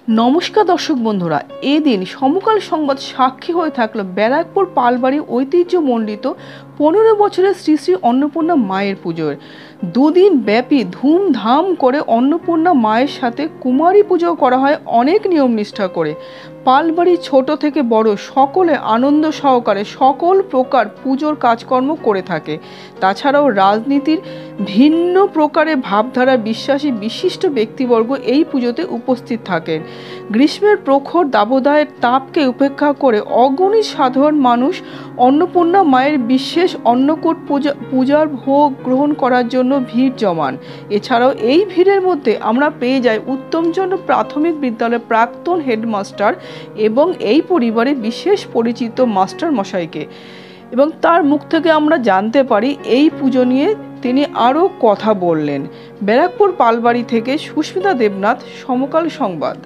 নমস্কার দর্শক বন্ধুরা, এদিন সমকাল সংবাদ সাক্ষী হয়ে থাকলো ব্যারাকপুর পালবাড়ি ঐতিহ্যমণ্ডিত 15 বছরের শ্রী শ্রী অন্নপূর্ণা মায়ের পুজোর। দুদিন ব্যাপী ধুমধাম করে অন্নপূর্ণা মায়ের সাথে কুমারী পুজো করা হয় অনেক নিয়ম নিষ্ঠা করে। পালবাড়ি ছোট থেকে বড় সকলে আনন্দ সহকারে সকল প্রকার পুজোর কাজকর্ম করে থাকে। তাছাড়াও রাজনীতির ভিন্ন প্রকারের ভাবধারা বিশ্বাসী বিশিষ্ট ব্যক্তিবর্গ এই পুজোতে উপস্থিত থাকেন। গ্রীষ্মের প্রখর দাবদাহের তাপকে উপেক্ষা করে অগণিত সাধারণ মানুষ অন্নপূর্ণা মায়ের বিশেষ অন্নকূট পূজার ভোগ গ্রহণ করার জন্য ভিড় জমান। এছাড়াও এই ভিড়ের মধ্যে আমরা পেয়ে যাই উত্তমচন্দ্র প্রাথমিক বিদ্যালয়ের প্রাক্তন হেডমাস্টার এবং এই পরিবারে বিশেষ পরিচিত মাস্টার মশাইকে, এবং তার মুখ থেকে আমরা জানতে পারি এই পুজো নিয়ে তিনি আরও কথা বললেন। ব্যারাকপুর পালবাড়ি থেকে সুস্মিতা দেবনাথ, সমকাল সংবাদ।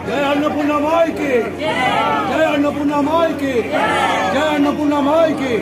जय अन्नपूर्णा माई की, जय अन्नपूर्णा माई की, जय अन्नपूर्णा माई की।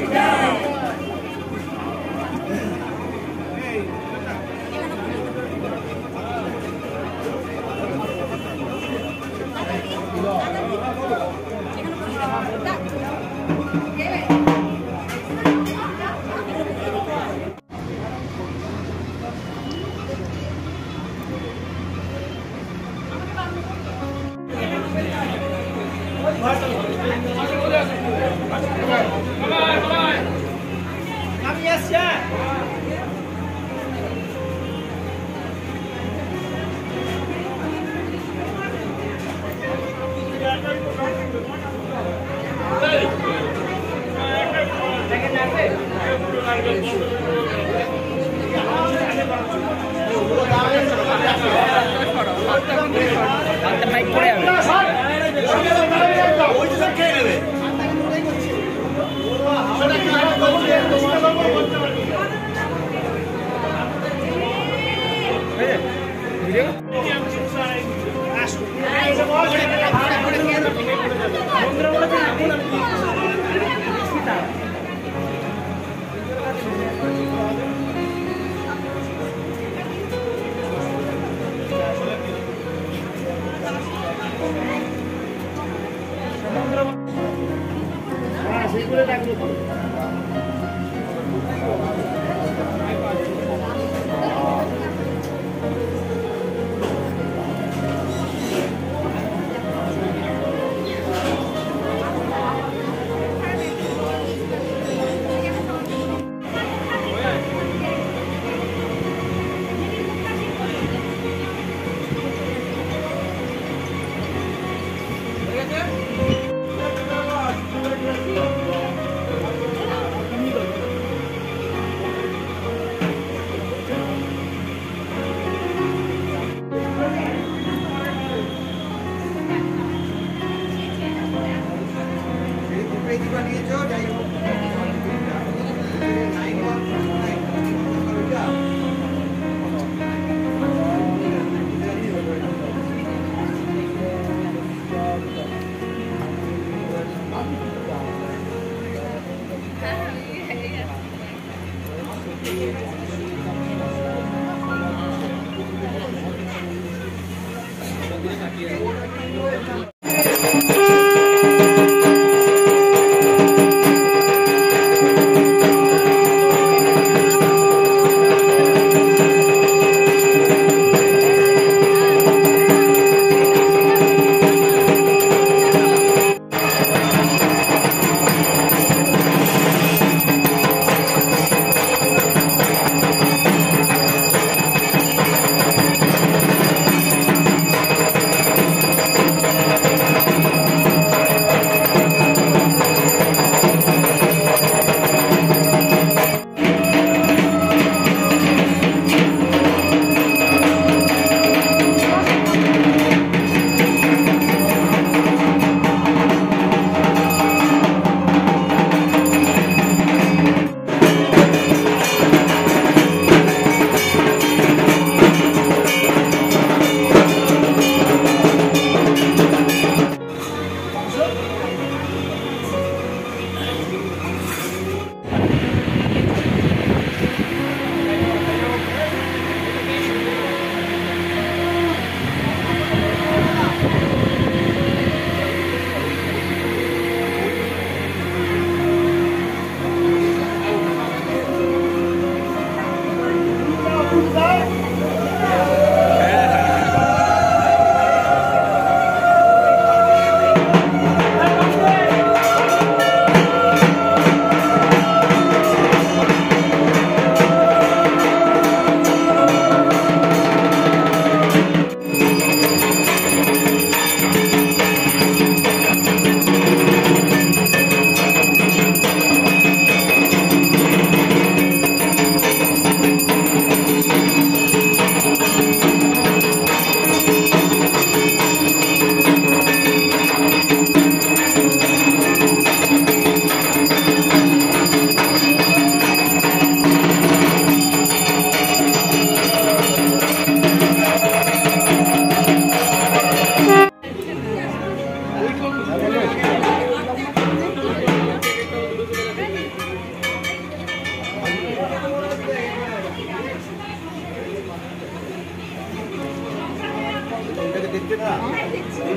দেখছেন না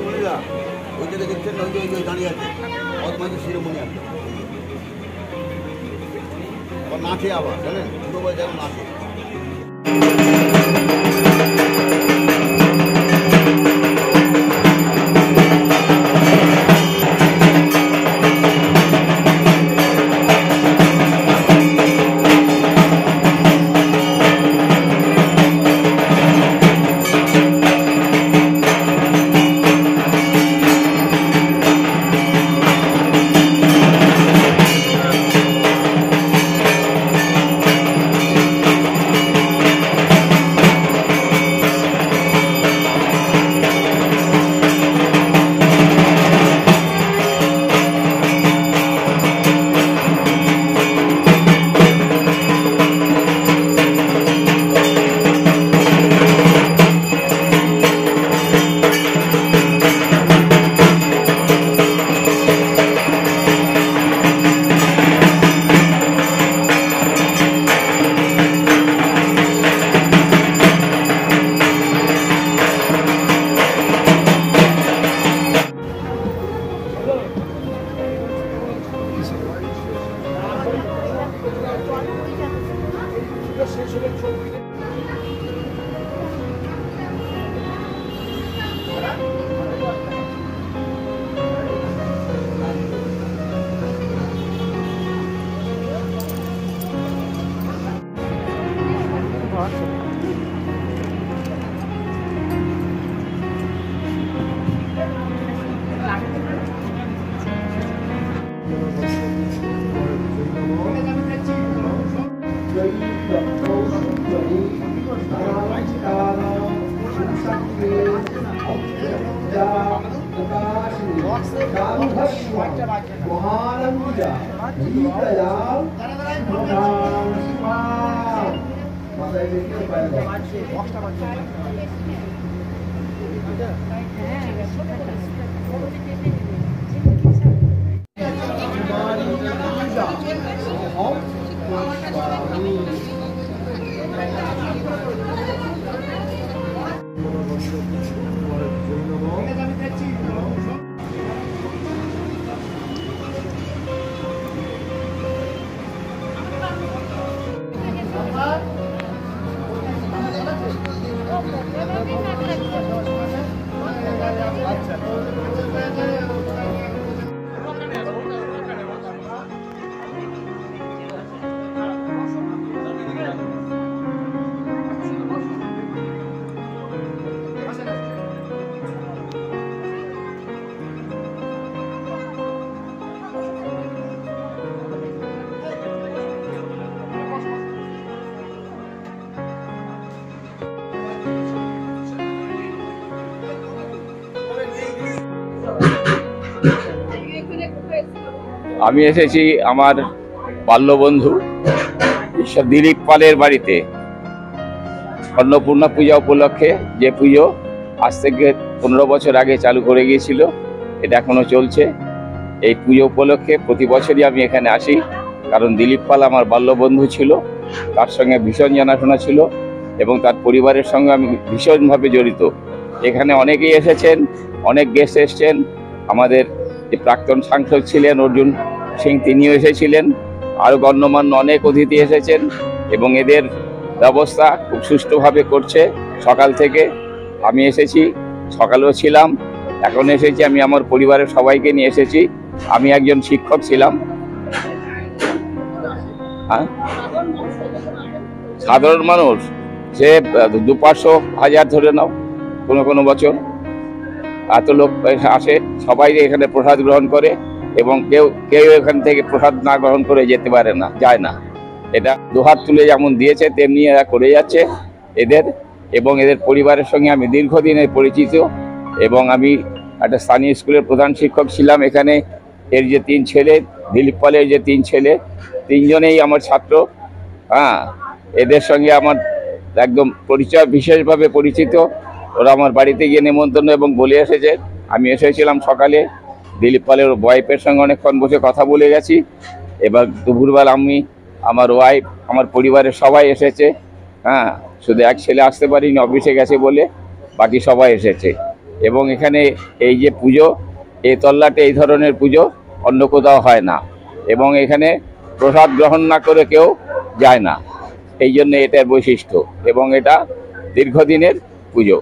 মহিলা ওই জায়গায় দেখছেন না, ওই দাঁড়িয়ে আছে অদমাইতে শিরোমণি আছে, আবার নাচে, আবার জানেন ছোটো বয়সে এখন নাচে। আমি এসেছি আমার বাল্যবন্ধু ঈশ্বর দিলীপ পালের বাড়িতে অন্নপূর্ণা পূজা উপলক্ষে, যে পুজো আজ থেকে 15 বছর আগে চালু করে গিয়েছিল, এটা এখনো চলছে। এই পুজো উপলক্ষে প্রতি বছরই আমি এখানে আসি, কারণ দিলীপ পাল আমার বাল্যবন্ধু ছিল, তার সঙ্গে ভীষণ জানাশোনা ছিল এবং তার পরিবারের সঙ্গে আমি ভীষণভাবে জড়িত। এখানে অনেকেই এসেছেন, অনেক গেস্ট এসছেন। আমাদের যে প্রাক্তন সাংসদ ছিলেন অর্জুন সিং, তিনিও এসেছিলেন, আরও গণ্যমান্য অনেক অতিথি এসেছেন এবং এদের ব্যবস্থা খুব সুষ্ঠুভাবে করছে। সকাল থেকে আমি এসেছি, সকালেও ছিলাম, এখন এসেছি। আমি আমার পরিবারের সবাইকে নিয়ে এসেছি। আমি একজন শিক্ষক ছিলাম। সাধারণ মানুষ সে 200-500 ধরে নাও, কোনো বছর এত লোক আসে, সবাই এখানে প্রসাদ গ্রহণ করে এবং কেউ এখান থেকে প্রসাদ না গ্রহণ করে যেতে পারে না, যায় না। এটা দুহাত তুলে যেমন দিয়েছে তেমনি এরা করে যাচ্ছে এদের এবং এদের পরিবারের সঙ্গে আমি দীর্ঘদিনের পরিচিত এবং আমি একটা স্থানীয় স্কুলের প্রধান শিক্ষক ছিলাম এখানে। এর যে 3 ছেলে, দিলীপ পালের যে 3 ছেলে, 3জনেই আমার ছাত্র। এদের সঙ্গে আমার একদম পরিচয়, বিশেষভাবে পরিচিত। ওরা আমার বাড়িতে গিয়ে নেমন্তন্ন এবং বলে এসেছে। আমি এসেছিলাম সকালে, দিলীপ পালের ওয়াইফের সঙ্গে অনেকক্ষণ বসে কথা বলে গেছি। এবার দুপুরবেলা আমি আমার ওয়াইফ, আমার পরিবারের সবাই এসেছে। হ্যাঁ, শুধু এক ছেলে আসতে পারিনি, অফিসে গেছে বলে, বাকি সবাই এসেছে। এবং এখানে এই যে পুজো, এই তল্লাটে এই ধরনের পুজো অন্য কোথাও হয় না, এবং এখানে প্রসাদ গ্রহণ না করে কেউ যায় না। এই জন্য এটার বৈশিষ্ট্য, এবং এটা দীর্ঘদিনের পুজো।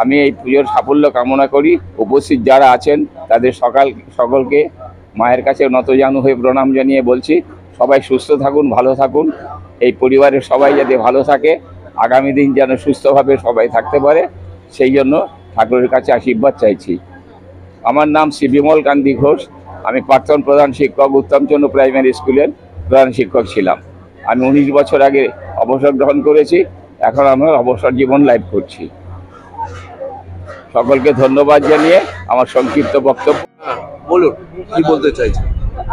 আমি এই পুজোর সাফল্য কামনা করি। উপস্থিত যারা আছেন তাদের সকলকে মায়ের কাছে নতজানু হয়ে প্রণাম জানিয়ে বলছি, সবাই সুস্থ থাকুন, ভালো থাকুন। এই পরিবারের সবাই যাতে ভালো থাকে, আগামী দিন যেন সুস্থভাবে সবাই থাকতে পারে, সেই জন্য ঠাকুরের কাছে আশীর্বাদ চাইছি। আমার নাম শ্রী বিমল কান্তি ঘোষ। আমি প্রাক্তন প্রধান শিক্ষক, উত্তমচন্দ্র প্রাইমারি স্কুলের প্রধান শিক্ষক ছিলাম। আমি 19 বছর আগে অবসর গ্রহণ করেছি, এখন আমার অবসর জীবন লাইভ করছি। সকলকে ধন্যবাদ জানিয়ে আমার সংক্ষিপ্ত বক্তব্য। বলুন, কি বলতে চাইছেন?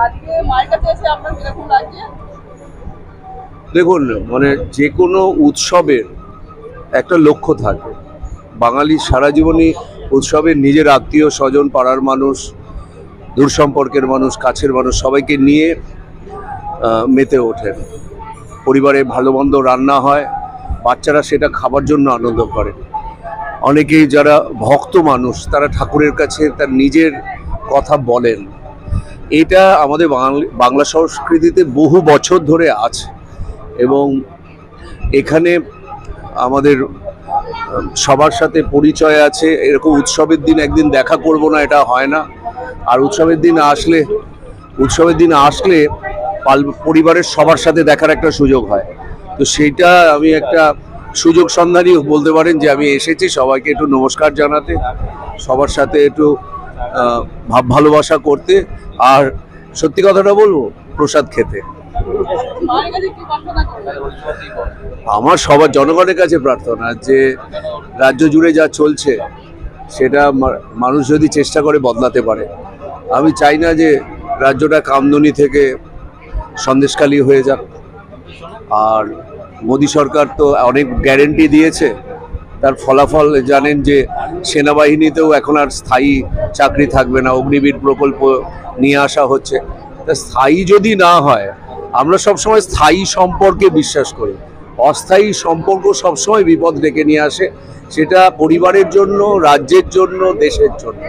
আজকে মায়ের কাছে এসে আপনার কিরকম লাগছে? দেখুন, মানে যে কোনো উৎসবের একটা লক্ষ্য থাকে। বাঙালি সারা জীবনই উৎসবের নিজের আত্মীয় স্বজন, পাড়ার মানুষ, দূর সম্পর্কের মানুষ, কাছের মানুষ সবাইকে নিয়ে মেতে ওঠেন। পরিবারে ভালো মন্দ রান্না হয়, বাচ্চারা সেটা খাবার জন্য আনন্দ করে। অনেকেই যারা ভক্ত মানুষ তারা ঠাকুরের কাছে তার নিজের কথা বলেন। এটা আমাদের বাংলা সংস্কৃতিতে বহু বছর ধরে আছে, এবং এখানে আমাদের সবার সাথে পরিচয় আছে। এরকম উৎসবের দিন একদিন দেখা করব না, এটা হয় না। আর উৎসবের দিন আসলে পরিবারের সবার সাথে দেখার একটা সুযোগ হয়। তো সেইটা আমি একটা সুযোগ সন্ধানী বলতে পারেন যে আমি এসেছি সবাইকে একটু নমস্কার জানাতে, সবার সাথে একটু ভাব ভালোবাসা করতে, আর সত্যি কথাটা বলবো, প্রসাদ খেতে। আমার সবার জনগণের কাছে প্রার্থনা যে রাজ্য জুড়ে যা চলছে সেটা মানুষ যদি চেষ্টা করে বদলাতে পারে। আমি চাই না যে রাজ্যটা কামদুনি থেকে সন্দেশখালী হয়ে যাক। আর মোদী সরকার তো অনেক গ্যারেন্টি দিয়েছে, তার ফলাফল জানেন যে সেনাবাহিনীতেও এখন আর স্থায়ী চাকরি থাকবে না, অগ্নিবীর প্রকল্প নিয়ে আসা হচ্ছে। তা স্থায়ী যদি না হয়, আমরা সবসময় স্থায়ী সম্পর্কে বিশ্বাস করি। অস্থায়ী সম্পর্ক সবসময় বিপদ ডেকে নিয়ে আসে, সেটা পরিবারের জন্য, রাজ্যের জন্য, দেশের জন্য।